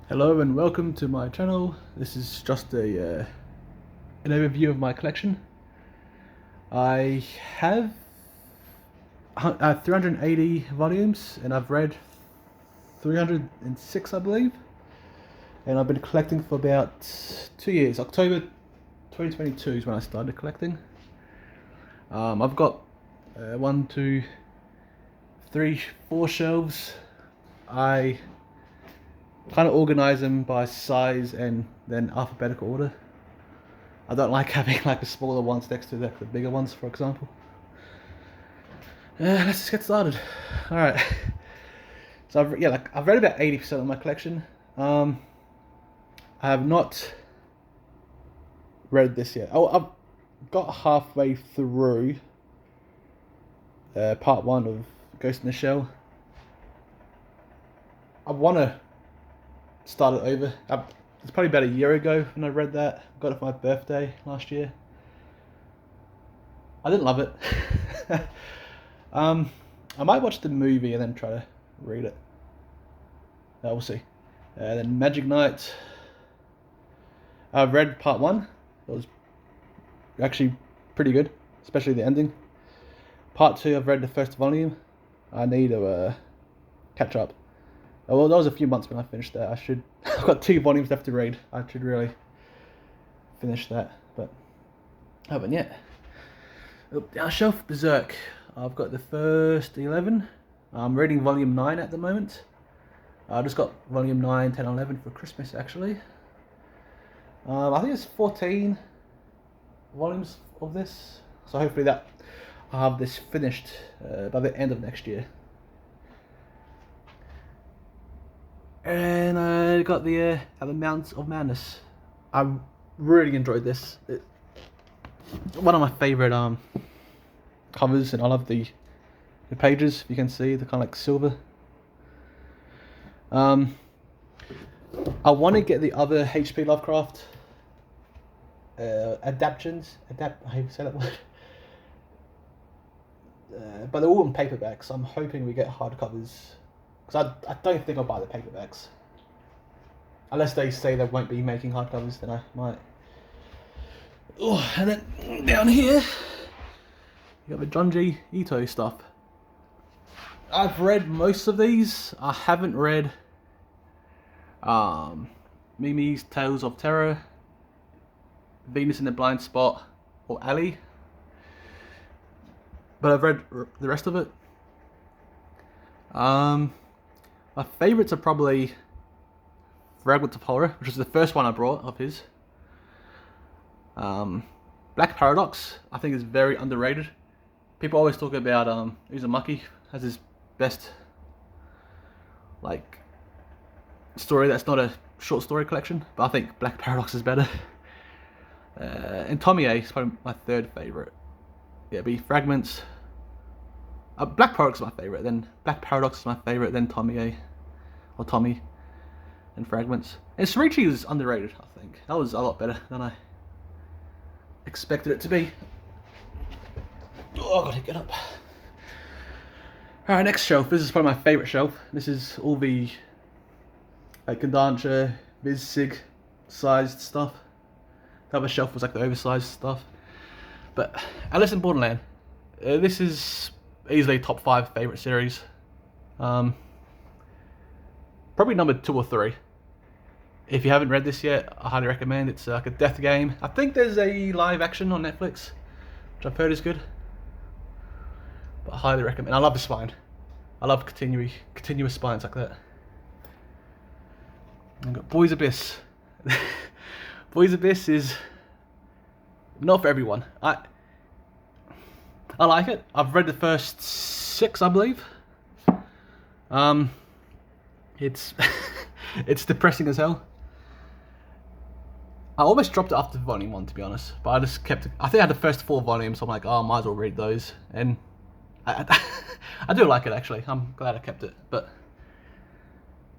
Hello and welcome to my channel. This is just an overview of my collection. I have 380 volumes and I've read 306 I believe, and I've been collecting for about 2 years. October 2022 is when I started collecting. I've got 1, 2, 3, 4 shelves. I kind of organize them by size and then alphabetical order. I don't like having like the smaller ones next to the bigger ones, for example. Let's just get started. All right. So I've read about 80% of my collection. I have not read this yet. Oh, I've got halfway through part 1 of Ghost in the Shell. I want to start it over. It's probably about a year ago when I read that. I got it for my birthday last year. I didn't love it. I might watch the movie and then try to read it. We'll see. Then Magic Knight. I've read part 1. It was actually pretty good, especially the ending. Part 2, I've read the first volume. I need to catch up. Well, that was a few months when I finished that. I've got 2 volumes left to read. I should really finish that, but I haven't yet. Our shelf Berserk. I've got the first 11. I'm reading volume 9 at the moment. I just got volume 9, 10, 11 for Christmas actually. I think it's 14 volumes of this. So hopefully I'll have this finished by the end of next year. And I got the Mountains of Madness. I really enjoyed this. One of my favourite covers, and I love the pages. If you can see, they're kind of like silver. I want to get the other H.P. Lovecraft adaptations. How do you say that word? But they're all in paperbacks. So I'm hoping we get hardcovers. Because I don't think I'll buy the paperbacks. Unless they say they won't be making hardcovers, then I might. Oh, and then down here, you got the Junji Ito stuff. I've read most of these. I haven't read Mimi's Tales of Terror, Venus in the Blind Spot, or Ali. But I've read the rest of it. My favourites are probably Fragments of Horror, which is the first one I brought of his. Black Paradox, I think, is very underrated. People always talk about Uzumaki as his best story that's not a short story collection, but I think Black Paradox is better. And Tomie is probably my third favourite. Yeah, it'd be Fragments. Black Paradox is my favourite, then Black Paradox is my favourite, then Tomie, or Tommy, and Fragments. And Shurichi is underrated, I think. That was a lot better than I expected it to be. Oh, I gotta get up. Alright, next shelf. This is probably my favourite shelf. This is all the Kodansha, Viz-Sig sized stuff. The other shelf was like the oversized stuff. But Alice in Borderland. This is easily top 5 favourite series. Probably number 2 or 3. If you haven't read this yet, I highly recommend. It's like a death game. I think there's a live action on Netflix, which I've heard is good. But I highly recommend. I love the spine. I love continuous spines like that. I've got Boys Abyss. Boys Abyss is not for everyone. I like it. I've read the first 6, I believe. It's it's depressing as hell. I almost dropped it after volume 1, to be honest, but I just kept it. I think I had the first 4 volumes, so I'm like, oh, I might as well read those. And I do like it, actually. I'm glad I kept it, but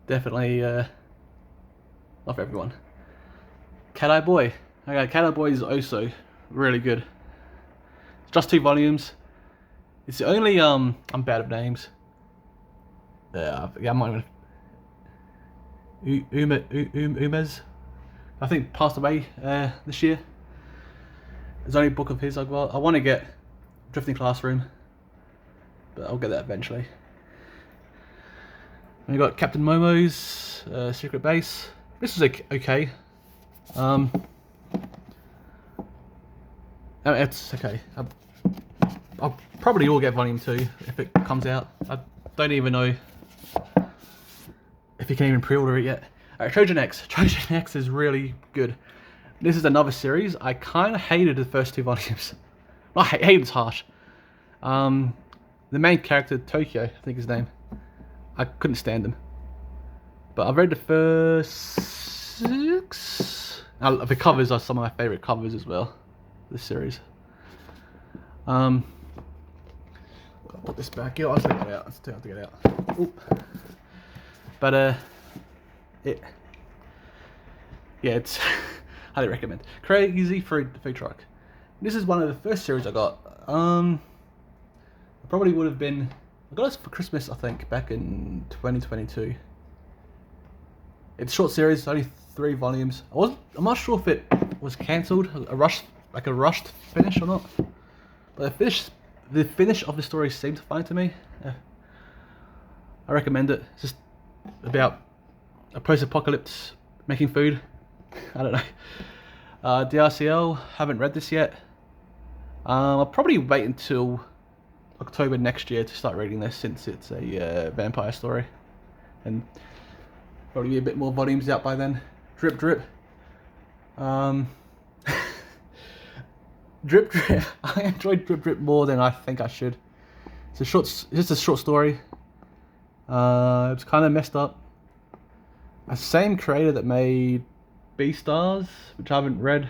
definitely not for everyone. Cat Eye Boy. Okay, Cat Eye Boy is also really good. It's just 2 volumes. It's the only I'm bad at names. Yeah, I'm not even. Umez, I think passed away this year. There's only a book of his I got. I want to get Drifting Classroom, but I'll get that eventually. And we got Captain Momo's Secret Base. This was okay. It's okay. I'll probably will get Volume 2 if it comes out. I don't even know if you can even pre-order it yet. Alright, Trojan X. Trojan X is really good. This is another series. I kind of hated the first 2 volumes. Well, hate is harsh. The main character, Tokyo, I think his name. I couldn't stand him. But I've read the first 6. The covers are some of my favourite covers as well. This series. I'll put this back. I'll take it out. It's too hard to get out. Oop. But it's highly recommend. Crazy food truck. This is one of the first series I got. I probably would have been. I got this for Christmas, I think, back in 2022. It's a short series, only 3 volumes. I'm not sure if it was cancelled, a rushed finish or not. But the finish of the story seemed fine to me. I recommend it. It's just about a post-apocalypse making food. I don't know. DRCL, haven't read this yet. I'll probably wait until October next year to start reading this, since it's a vampire story, and probably be a bit more volumes out by then. Drip Drip. Drip Drip. I enjoyed Drip Drip more than I think I should. It's just a short story. It's kind of messed up. The same creator that made Beastars, which I haven't read.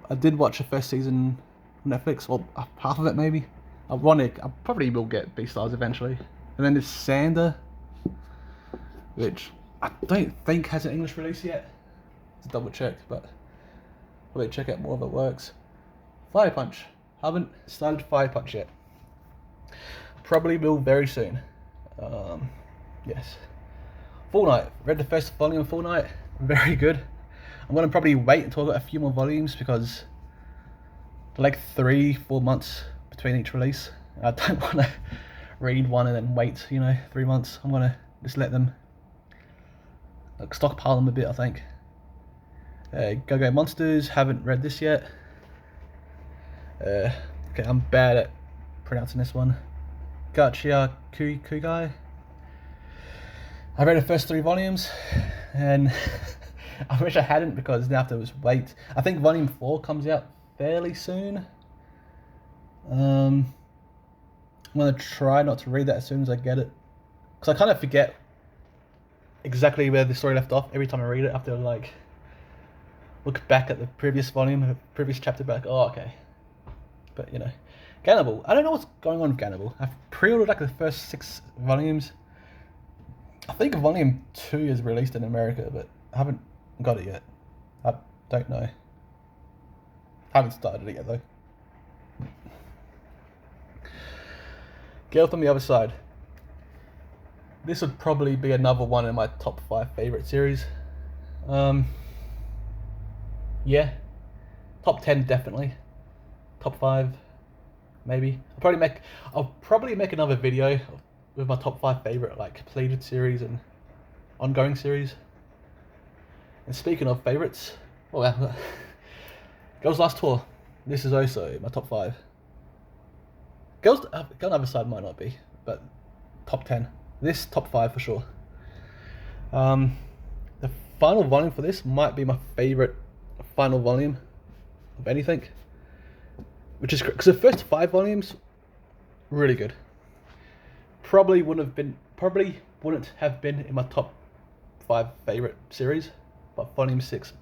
I did watch the first season on Netflix, or half of it maybe. I probably will get Beastars eventually. And then there's Sander, which I don't think has an English release yet. To double check, but probably check out more if it works. Fire Punch. Haven't started Fire Punch yet. Probably will very soon. Yes. Fortnite. Read the first volume of Fortnite. Very good. I'm gonna probably wait until I get a few more volumes, because like 3-4 months between each release. I don't want to read one and then wait, 3 months. I'm gonna just let them stockpile them a bit, I think. Go Go Monsters. Haven't read this yet. Okay, I'm bad at pronouncing this one. Gachia Kugai. I read the first 3 volumes, and I wish I hadn't, because now I have to just wait. I think volume 4 comes out fairly soon. I'm gonna try not to read that as soon as I get it, because I kind of forget exactly where the story left off every time I read it. I have to look back at the previous volume, the previous chapter back. Oh, okay. But Gannibal. I don't know what's going on with Gannibal. I've pre-ordered the first 6 volumes. I think volume 2 is released in America, but I haven't got it yet. I don't know. Haven't started it yet though. Girl from the Other Side. This would probably be another one in my top 5 favorite series. Yeah. Top 10 definitely. Top 5 maybe. I'll probably make another video with my top 5 favorite completed series and ongoing series. And speaking of favorites, Girls Last Tour. This is also my top 5. Girls on the Other Side might not be, but top 10. This top 5 for sure. The final volume for this might be my favorite final volume of anything, which is because the first 5 volumes really good. Probably wouldn't have been in my top 5 favorite series, but volume 6,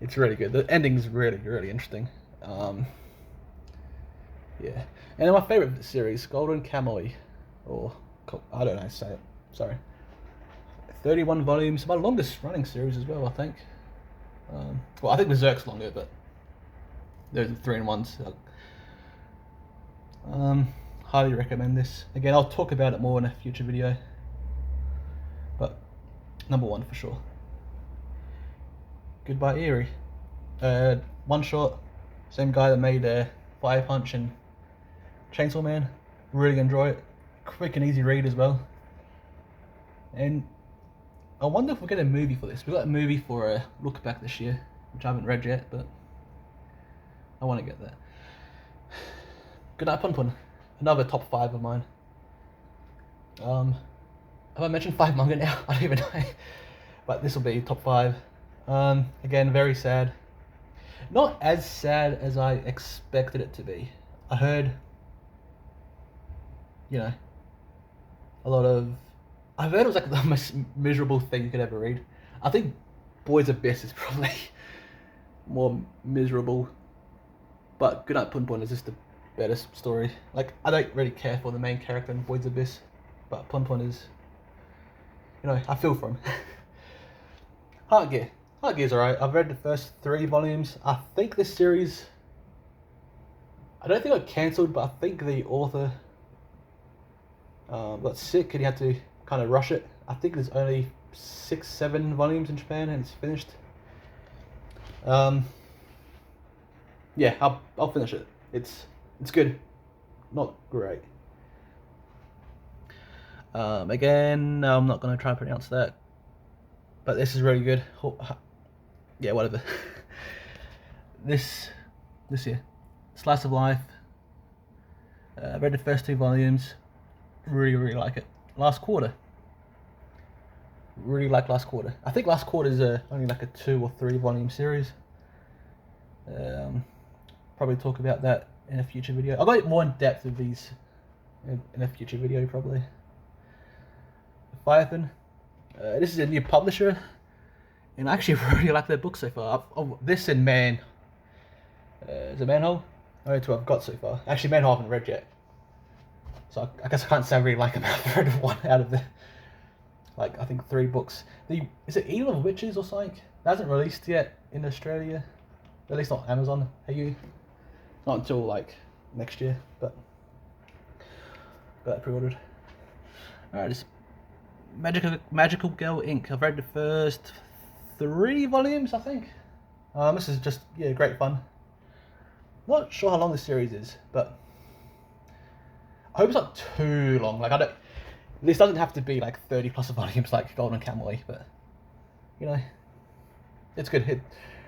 it's really good. The ending's really, really interesting. Yeah, and then my favorite series, Golden Kamuy, or I don't know how to say it. Sorry. 31 volumes. My longest running series as well, I think. I think Berserk's longer, but there's 3-in-1s. Highly recommend this. Again, I'll talk about it more in a future video. but number one for sure. Goodbye Eerie. One shot, same guy that made Fire Punch and Chainsaw Man. Really enjoy it. Quick and easy read as well. And I wonder if we'll get a movie for this. We got a movie for Look Back this year, which I haven't read yet, but I want to get that. Good Night Pun Pun. Another top 5 of mine. Have I mentioned 5 manga now? I don't even know. But this will be top 5. Again, very sad. Not as sad as I expected it to be. I heard, a lot of... I've heard it was like the most miserable thing you could ever read. I think Boys Abyss is probably more miserable. But Good Night Pun Pun is just a better story. Like, I don't really care for the main character in Boys Abyss. But Pun Pun is... I feel for him. Heart Gear's alright. I've read the first 3 volumes. I think this series... I don't think it got cancelled, but I think the author got sick and he had to kind of rush it. I think there's only 6-7 volumes in Japan and it's finished. Yeah, I'll finish it. It's good. Not great. Again, I'm not going to try and pronounce that. But this is really good. Yeah, whatever. This here. Slice of Life. I read the first 2 volumes. Really, really like it. Last Quarter. Really like Last Quarter. I think Last Quarter is only like a 2 or 3 volume series. Probably talk about that in a future video. I'll go more in depth with these in a future video probably. Firefin. This is a new publisher, and I actually really like their book so far. This and Man. Is it Manhole? Only 2 I've got so far. Actually, Manhole I haven't read yet. So I guess I can't say I really like them. I've read 1 out of the, I think 3 books. Is it Eel of Witches or something? That hasn't released yet in Australia. At least not Amazon. Not until next year, but got that pre-ordered. Alright, this Magical Girl Inc. I've read the first 3 volumes, I think. This is just great fun. Not sure how long this series is, but I hope it's not too long. This doesn't have to be 30 plus volumes like Golden Kamuy, but it's good. It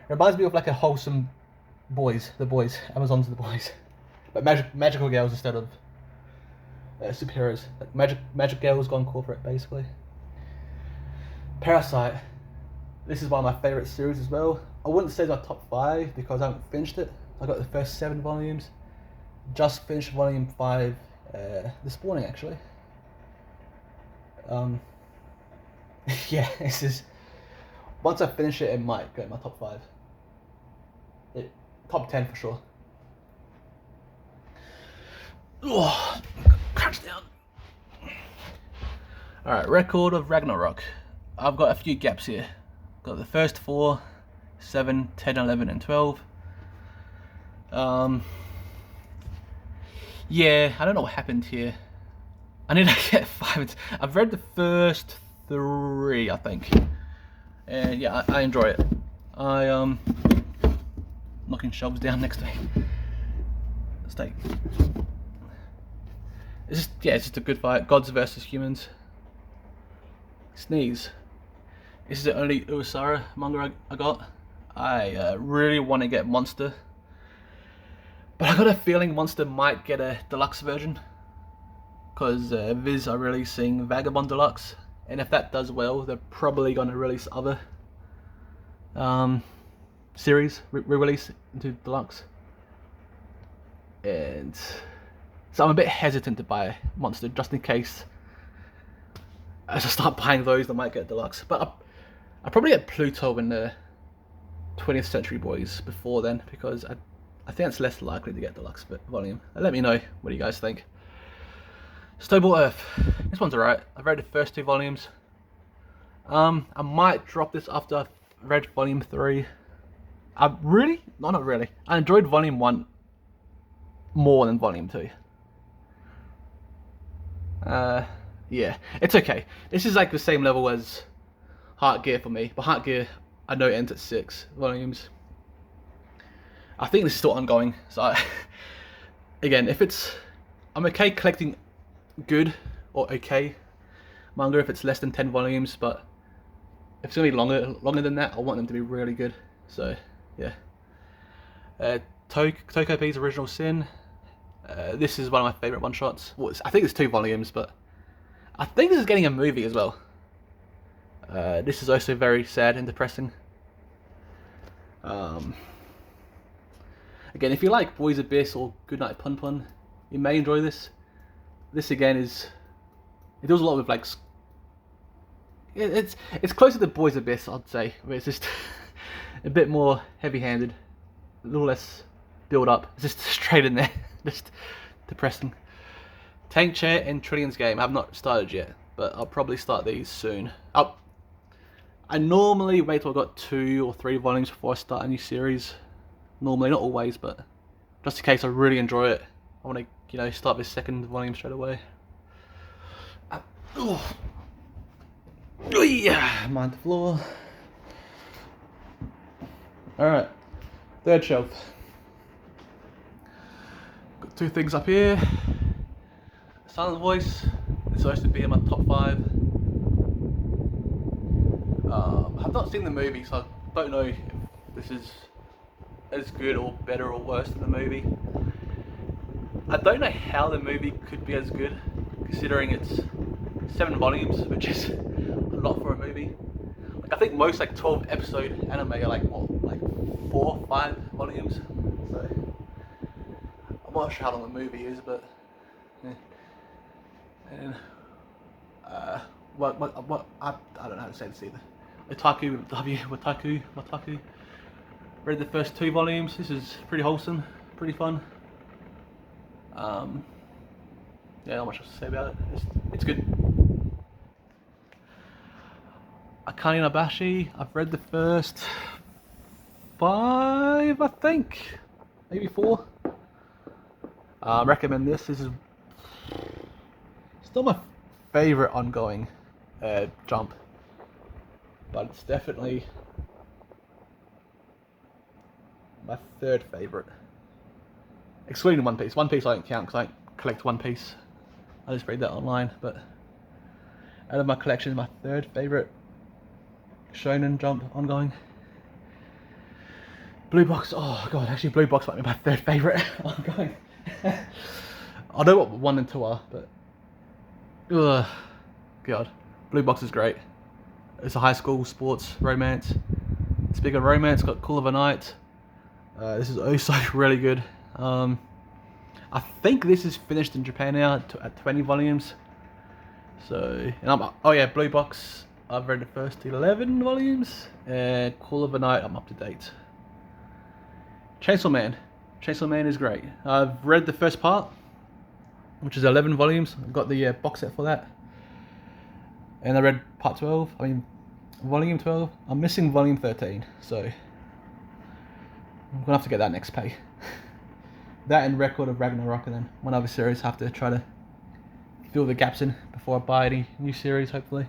reminds me of a wholesome The Boys, Amazon's The Boys, but magical girls instead of superheroes. Magic girls gone corporate basically. Parasite. This is one of my favourite series as well. I wouldn't say it's my top 5 because I haven't finished it. I got the first 7 volumes. Just finished volume 5 this morning actually. Yeah, this is... Once I finish it, it might go in my top 5. Top 10 for sure. Oh, crouch down. Alright, Record of Ragnarok. I've got a few gaps here. Got the first 4, 7, 10, 11 and 12. Yeah, I don't know what happened here. I need to get 5. I've read the first 3, I think. And yeah, I enjoy it. Knocking shelves down next to me. Steak. It's just a good fight. Gods versus humans. Sneeze. This is the only Urusara manga I got. I really want to get Monster, but I got a feeling Monster might get a deluxe version, because Viz are releasing Vagabond Deluxe, and if that does well, they're probably going to release other series, re-release into deluxe. And so I'm a bit hesitant to buy Monster, just in case as I start buying those, I might get deluxe. But I'll probably get Pluto in the 20th Century Boys before then, because I think it's less likely to get deluxe volume. Let me know what you guys think. Stable Earth. This one's alright. I've read the first 2 volumes. I might drop this after I've read volume 3. Not really. I enjoyed volume 1 more than volume 2. yeah, it's okay. This is like the same level as Heart Gear for me, but Heart Gear, I know it ends at 6 volumes. I think this is still ongoing, so again, I'm okay collecting good or okay manga if it's less than 10 volumes, but if it's gonna be longer than that, I want them to be really good. So yeah. Toko B's Original Sin. This is one of my favourite one shots. Well, I think it's 2 volumes, but I think this is getting a movie as well. This is also very sad and depressing. Again, if you like Boys Abyss or Goodnight Pun Pun, you may enjoy this. This again it deals a lot with like, it's closer to Boys Abyss, I'd say, but it's just a bit more heavy-handed, a little less build up. It's just straight in there, just depressing. Tank Chair and Trillions Game. I have not started yet, but I'll probably start these soon. I normally wait till I've got 2 or 3 volumes before I start a new series. Normally, not always, but just in case I really enjoy it, I want to, start this 2nd volume straight away. Yeah, mind the floor. Alright, 3rd shelf. Got 2 things up here. Silent Voice. It's supposed to be in my top 5. I've not seen the movie, so I don't know if this is as good or better or worse than the movie. I don't know how the movie could be as good, considering it's 7 volumes, which is a lot for a movie. Like, I think most 12 episode anime are like 4 or 5 volumes. So I'm not sure how long the movie is, but yeah. And I don't know how to say this either. Wataku. Read the first 2 volumes. This is pretty wholesome, pretty fun. Yeah, not much else to say about it. It's good. Akane Nabashi. I've read the first 5, I think, maybe 4. Recommend this. This is still my favorite ongoing Jump, but it's definitely my 3rd favorite, excluding One Piece. One Piece I don't count because I don't collect One Piece. I just read that online. But out of my collection, my 3rd favorite Shonen Jump ongoing. Blue Box. Oh god, actually Blue Box might be my 3rd favorite ongoing. I know what 1 and 2 are, but god, Blue Box is great. It's a high school sports romance. Speaking of romance, got Cool of a Night. This is also really good. I think this is finished in Japan now at 20 volumes. So, and Blue Box. I've read the first 11 volumes, and Cool of a Night, I'm up to date. Chainsaw Man is great. I've read the first part, which is 11 volumes. I've got the box set for that. And I read volume 12. I'm missing volume 13, so I'm gonna have to get that next pay. That and Record of Ragnarok, and then one other series. I have to try to fill the gaps in before I buy any new series, hopefully.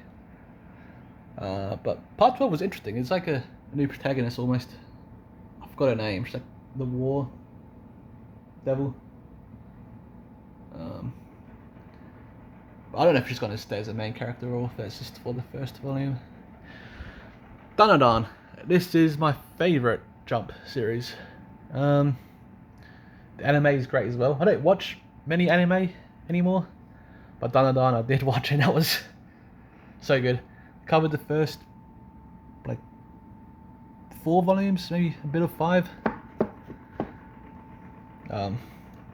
But part 12 was interesting. It's like a new protagonist almost. I forgot her name. She's like the War Devil. I don't know if she's going to stay as a main character or if it's just for the first volume. Dandadan. This is my favourite Jump series. The anime is great as well. I don't watch many anime anymore, but Dandadan I did watch, and that was so good. Covered the first 4 volumes, maybe a bit of 5.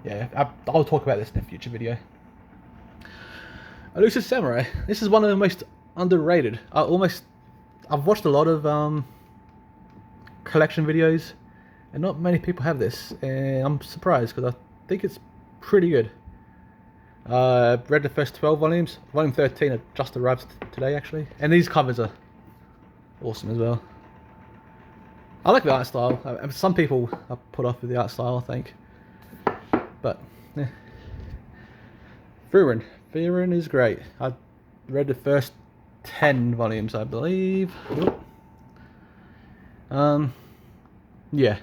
Yeah, I'll talk about this in a future video. Elusive Samurai. This is one of the most underrated. I've watched a lot of collection videos, and not many people have this, and I'm surprised because I think it's pretty good. I've read the first 12 volumes. Volume 13 just arrived today, actually, and these covers are awesome as well. I like the art style. Some people are put off with the art style, I think, but yeah. Frieren is great. I read the first 10 volumes, I believe. Yeah.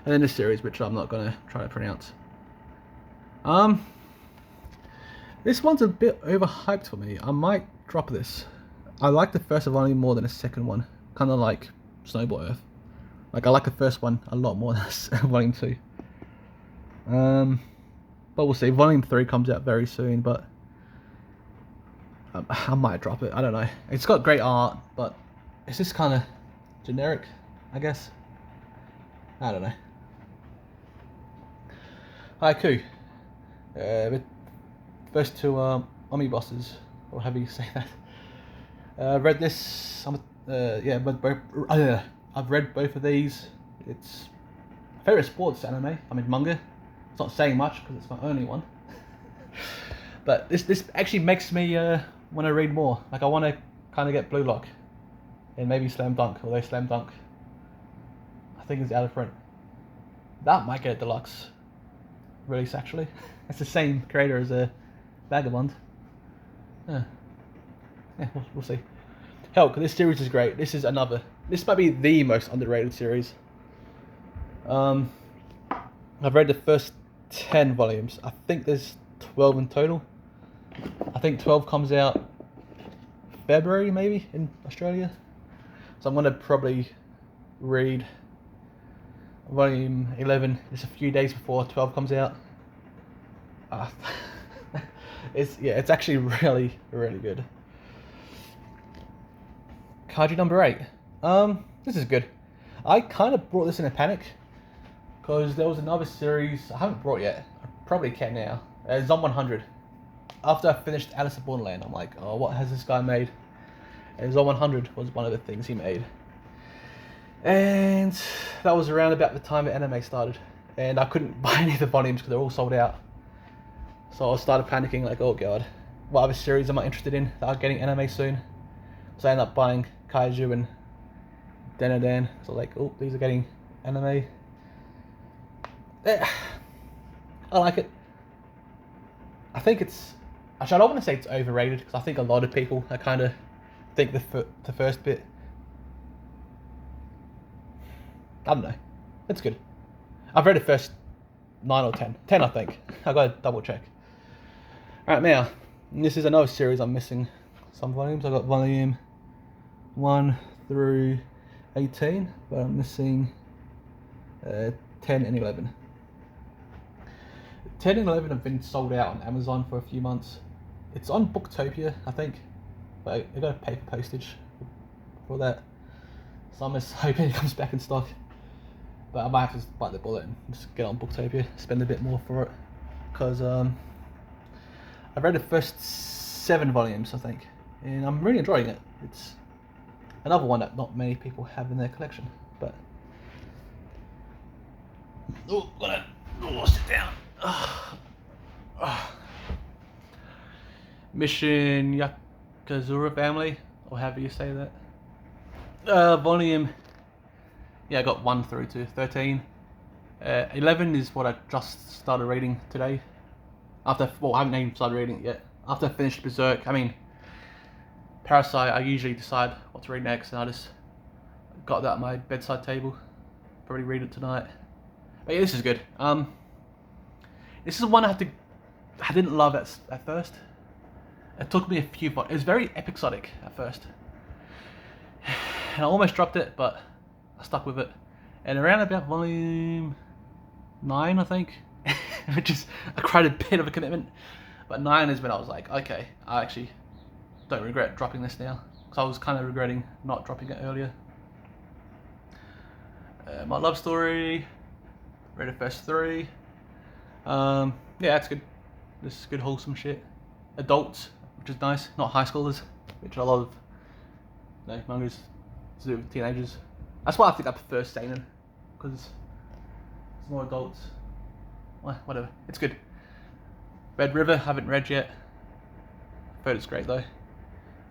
And then the series, which I'm not gonna try to pronounce. This one's a bit overhyped for me. I might drop this. I like the first volume more than the second one. Kind of like Snowball Earth. Like, I like the first one a lot more than volume 2. But we'll see. Volume 3 comes out very soon, but I might drop it. I don't know. It's got great art, but it's just kind of generic, I guess. I don't know. Haiku. First two omnibuses, or however you say that. Read this. Yeah, but I've read both of these. It's my favorite sports anime. I mean, manga. It's not saying much because it's my only one. But this actually makes me want to read more. Like, I want to kind of get Blue Lock and maybe Slam Dunk. Although Slam Dunk, I think, is out of print. That might get a deluxe release, actually. It's the same creator as a Vagabond. Yeah, we'll see. Hell, this series is great. This might be the most underrated series. I've read the first 10 volumes. I think there's 12 in total. I think 12 comes out February, maybe, in Australia. So I'm going to probably read volume 11 just a few days before 12 comes out. It's actually really, really good. Kaiju number 8. This is good. I kind of brought this in a panic because there was another series I haven't brought yet. I probably can now. Zom 100. After I finished Alice in Borderland, I'm like, oh, what has this guy made? And Zom 100 was one of the things he made. And that was around about the time the anime started. And I couldn't buy any of the volumes because they're all sold out. So I started panicking, like, oh god, what other series am I interested in that are getting anime soon? So I ended up buying Kaiju and Dan. So like, oh, these are getting anime. I like it. I think it's... Actually, I don't want to say it's overrated, because I think a lot of people kind of think the first bit... I don't know. It's good. I've read the first 9 or 10. 10, I think. I've got to double check. Alright, now, this is another series I'm missing some volumes. I've got volume 1 through 18, but I'm missing 10 and 11. 10 and 11 have been sold out on Amazon for a few months. It's on Booktopia, I think, but I got to pay for postage for that. So I'm just hoping it comes back in stock. But I might have to bite the bullet and just get on Booktopia, spend a bit more for it. Because I've read the first 7 volumes, I think, and I'm really enjoying it. It's another one that not many people have in their collection. But sit down. Mission Yakazura Family, or however you say that. Volume. Yeah, I got 1 through to 13. 11 is what I just started reading today. I haven't even started reading it yet. After I finished Berserk, Parasite, I usually decide what to read next, and I just got that at my bedside table. Probably read it tonight. But yeah, this is good. This is one I didn't love at first. It took me a few, but it was very episodic at first. And I almost dropped it, but I stuck with it. And around about volume 9, I think, which is quite a bit of a commitment. But 9 is when I was like, okay, I actually don't regret dropping this now. Because I was kind of regretting not dropping it earlier. My love story, read the first 3. Yeah, that's good. This is good wholesome shit. Adults, which is nice, not high schoolers, which a lot of mangas to do with teenagers. That's why I think I prefer seinen, because it's more adults. Well, whatever, it's good. Red River, haven't read yet. Heard it's great though.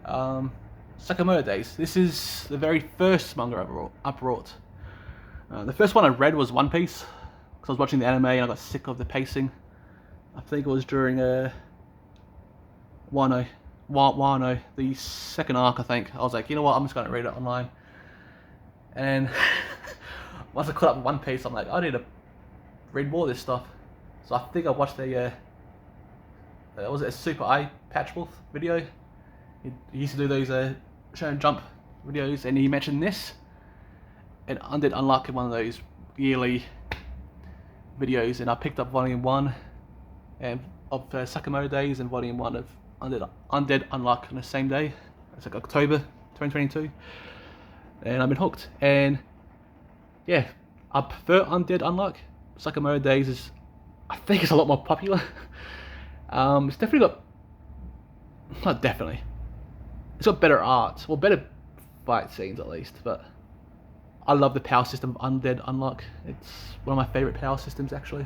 Sakamoto Days. This is the very first manga I brought. The first one I read was One Piece, because I was watching the anime and I got sick of the pacing. I think it was during Wano Wano, the second arc, I think. I was like, you know what, I'm just going to read it online. And once I caught up with One Piece, I'm like, I need to read more of this stuff. So I think I watched was it a Super Eye Patchworth video? He used to do those show and jump videos, and he mentioned this. And Undead Unluck in one of those yearly videos, and I picked up volume 1 and of Sakamoto Days and volume 1 of Undead Unluck on the same day. It's like October 2022, and I've been hooked. And yeah, I prefer Undead Unluck. Sakamoto Days is, I think, it's a lot more popular. It's definitely got, not definitely, it's got better art, well, better fight scenes at least, but I love the power system of Undead Unluck. It's one of my favourite power systems, actually.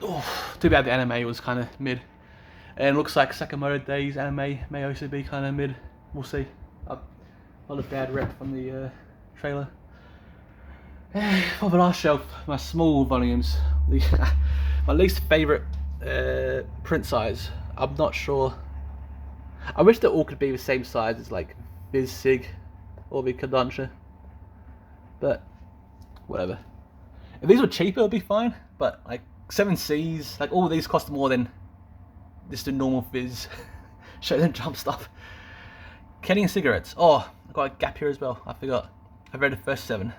Oh, too bad the anime was kind of mid. And it looks like Sakamoto Days anime may also be kind of mid. We'll see. A lot of bad rep from the trailer. For the last shelf, my small volumes. My least favourite print size. I'm not sure. I wish they all could be the same size as like Viz Sig or the Kodansha. But whatever. If these were cheaper, it'd be fine. But like 7Cs, like all of these cost more than just the normal Viz show and jump stuff. Kenny and Cigarettes. Oh, I got a gap here as well. I forgot. I've read the first 7.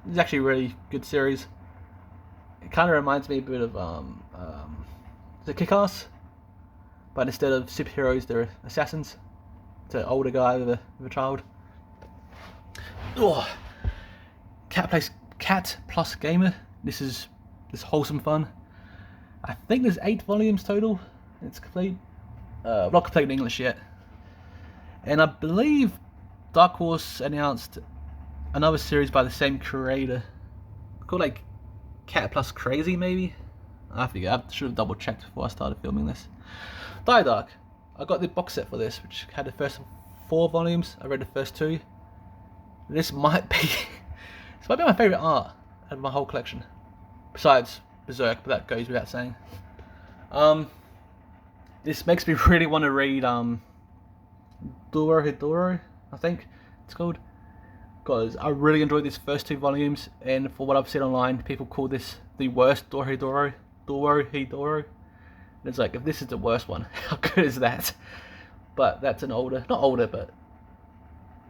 It's actually a really good series. It kind of reminds me a bit of the Kick-Ass, but instead of superheroes, they're assassins. It's an older guy with a child. Oh, Cat Plus Gamer. This is wholesome fun. I think there's 8 volumes total. It's complete. Not complete in English yet. And I believe Dark Horse announced another series by the same creator called like Cat Plus Crazy, maybe? I forget. I should have double checked before I started filming this. Dark. I got the box set for this, which had the first 4 volumes. I read the first 2. This might be my favourite art out of my whole collection. Besides Berserk, but that goes without saying. This makes me really want to read Dorohedoro, I think it's called. Because I really enjoyed these first 2 volumes, and for what I've seen online, people call this the worst Dorohedoro. And it's like, if this is the worst one, how good is that? But that's not older, but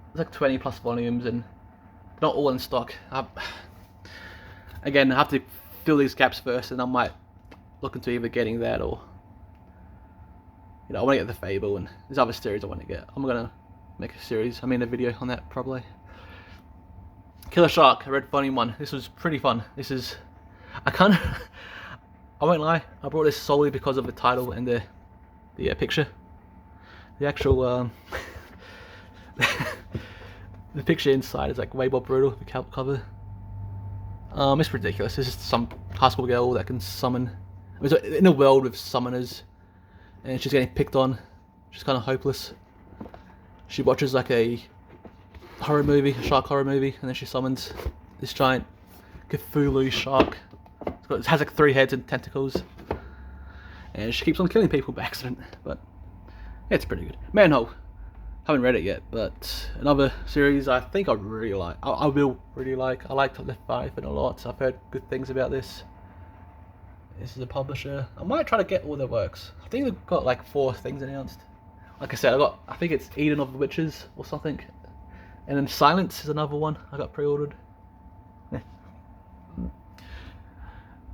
it's like 20 plus volumes, and not all in stock. Again, I have to fill these gaps first, and I might look into either getting that or, I want to get the Fable, and there's other series I want to get. I'm gonna make a video on that probably. Killer Shark, I read volume 1. This was pretty fun. I won't lie, I brought this solely because of the title and the picture. The actual the picture inside is like way more brutal, the cover. It's ridiculous. It's just some high school girl that can summon. It's in a world with summoners, and she's getting picked on. She's kind of hopeless. She watches like a horror shark horror movie, and then she summons this giant Cthulhu shark. It has like 3 heads and tentacles, and she keeps on killing people by accident. But yeah, it's pretty good. Manhole. Haven't read it yet, but another series I think I really like. I will really like. I liked Leviathan a lot. I've heard good things about this. This is a publisher. I might try to get all their works. I think they've got like 4 things announced. Like I said, I think it's Eden of the Witches or something. And then Silence is another one I got pre-ordered. Yeah.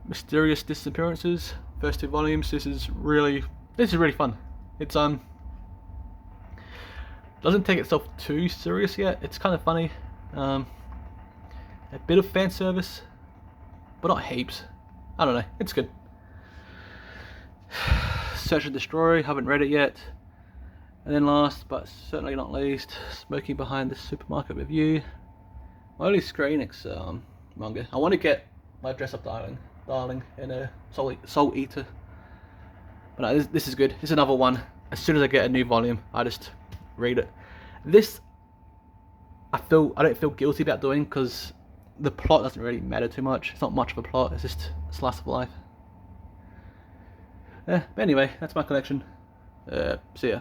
Mysterious Disappearances. First 2 volumes. This is really fun. It's doesn't take itself too serious yet. It's kind of funny. A bit of fan service, but not heaps. I don't know. It's good. Search and Destroy. Haven't read it yet. And then last, but certainly not least, Smoking Behind the Supermarket Review. My only Square Enix manga. I want to get my Dress Up Darling and a Soul Eater. But no, this is good. This is another one. As soon as I get a new volume, I just read it. This I don't feel guilty about doing, because the plot doesn't really matter too much. It's not much of a plot. It's just a slice of life. But anyway, that's my collection. See ya.